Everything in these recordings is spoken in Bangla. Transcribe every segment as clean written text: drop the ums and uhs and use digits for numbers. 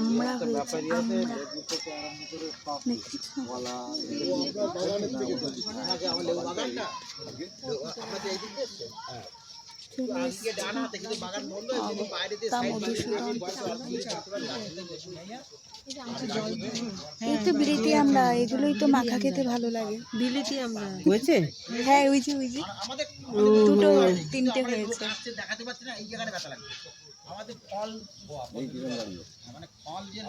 আমরা হয়েছে আমরা এই তো বিলিতি আমরা, এগুলোই তো মাখা খেতে ভালো লাগে। বিলিতি আমরা হয়েছে, হ্যাঁ ওই যে দুটো তিনটে হয়েছে। দেখাতে পাচ্ছি না, এই জায়গাটা ব্যথা লাগছে আমাদের ফল মানে ফল যে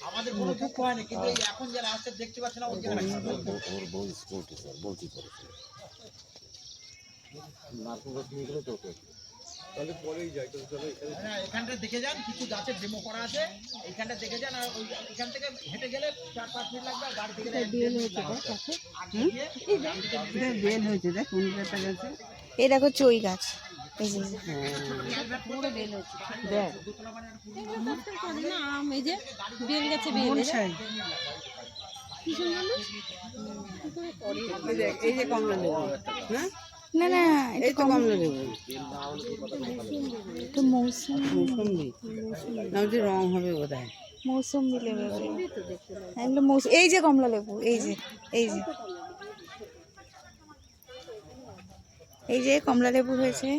আমাদের কোনো দুঃখ হয় না, কিন্তু এখন যারা আসছে দেখতে পাচ্ছে না ওই জায়গাটা তাহলে পরেই যাই তো, চলো এখানটা দেখে যান, কিছু গাছের ডেমো করা আছে, এইখানটা দেখে যান। আর ওই এখান থেকে হেঁটে গেলে 4-5 মিনিট লাগবে। গাড়ি থেকে বেল হয়েছে বেল হয়েছে দেখ কোন গাছটা গেছে। এই দেখো চই গাছ, এই যে আম, এই যে বেল গেছে, বেল এই যে কমলা লেবু, হ্যাঁ না না এই তো কমলা লেবু, তো মৌসুমি না যে রং হবে বোধ হয়। মৌসুমি লেবু এগুলো এই যে কমলা লেবু, এই যে এই যে কমলা লেবু হয়েছে।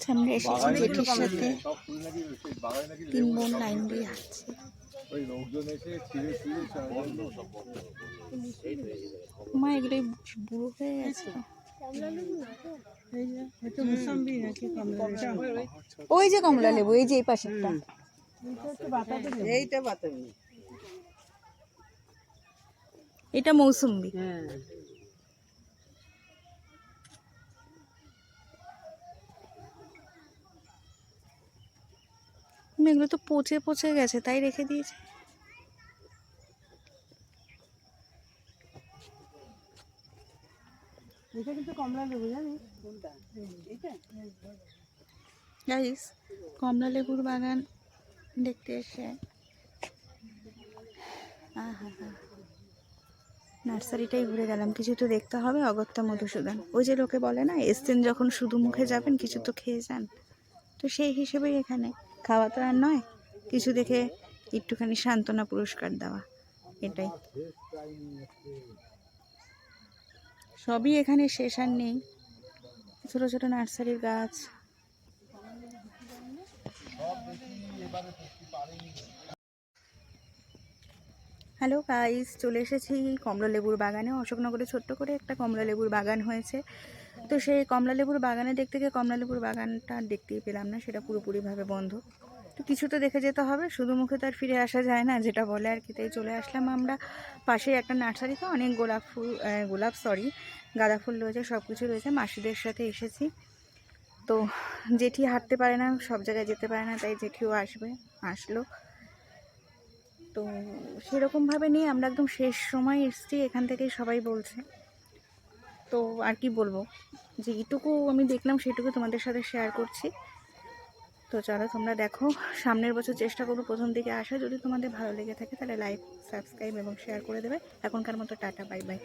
সামনে এসেছি জেঠির সাথে, 3 বোন লাইন দিয়ে হাঁটছে। মা এগুলোই বুড়ো হয়ে গেছে। ওই যে কমলা লেবু, এই যে এই পাশেরটা, এইটা বাতাবি, এটা মৌসুম্বি। হ্যাঁ এগুলো তো পচে পচে গেছে, তাই রেখে দিয়েছে। এটা কিন্তু কমলা লেবু জানিস, গাইস কমলা লেবুর বাগান দেখতে এসে নার্সারিটাই ঘুরে গেলাম। কিছু তো দেখতে হবে। অগত্যা মধুসূদন, ওই যে লোকে বলে না, এসছেন যখন শুধু মুখে যাবেন, কিছু তো খেয়ে যান। তো সেই হিসেবেই এখানে খাওয়া তো আর নয়, কিছু দেখে একটুখানি সান্ত্বনা পুরস্কার দেওয়া, এটাই। সবই এখানে শেষ আর নেই, ছোট ছোট নার্সারির গাছ। হ্যালো গাইস, চলে এসেছি কমলা লেবুর বাগানে। অশোকনগরে ছোট্ট করে একটা কমলা লেবুর বাগান হয়েছে। তো সেই কমলা লেবুর বাগানে দেখতে গিয়ে কমলা লেবুর বাগানটা দেখতেই পেলাম না, সেটা পুরোপুরিভাবে বন্ধ। তো কিছু তো দেখে যেতে হবে, শুধু মুখে তো আর ফিরে আসা যায় না, যেটা বলে আর কি। তাই চলে আসলাম আমরা পাশে একটা নার্সারিতে, অনেক গাঁদা ফুল রয়েছে, সব কিছু রয়েছে। মাসিদের সাথে এসেছি। তো জেঠি হাঁটতে পারে না, সব জায়গায় যেতে পারে না, তাই জেঠিও আসলো। তো সেরকমভাবে নিয়ে আমরা একদম শেষ সময় এসেছি, এখান থেকেই সবাই বলছে। তো আর কি বলবো, যে এইটুকু আমি দেখলাম সেটুকু তোমাদের সাথে শেয়ার করছি। তো চলো তোমরা দেখো, সামনের বছর চেষ্টা করবো প্রথম দিকে আসা। যদি তোমাদের ভালো লেগে থাকে তাহলে লাইক, সাবস্ক্রাইব এবং শেয়ার করে দেবে। এখনকার মতো টাটা, বাই বাই।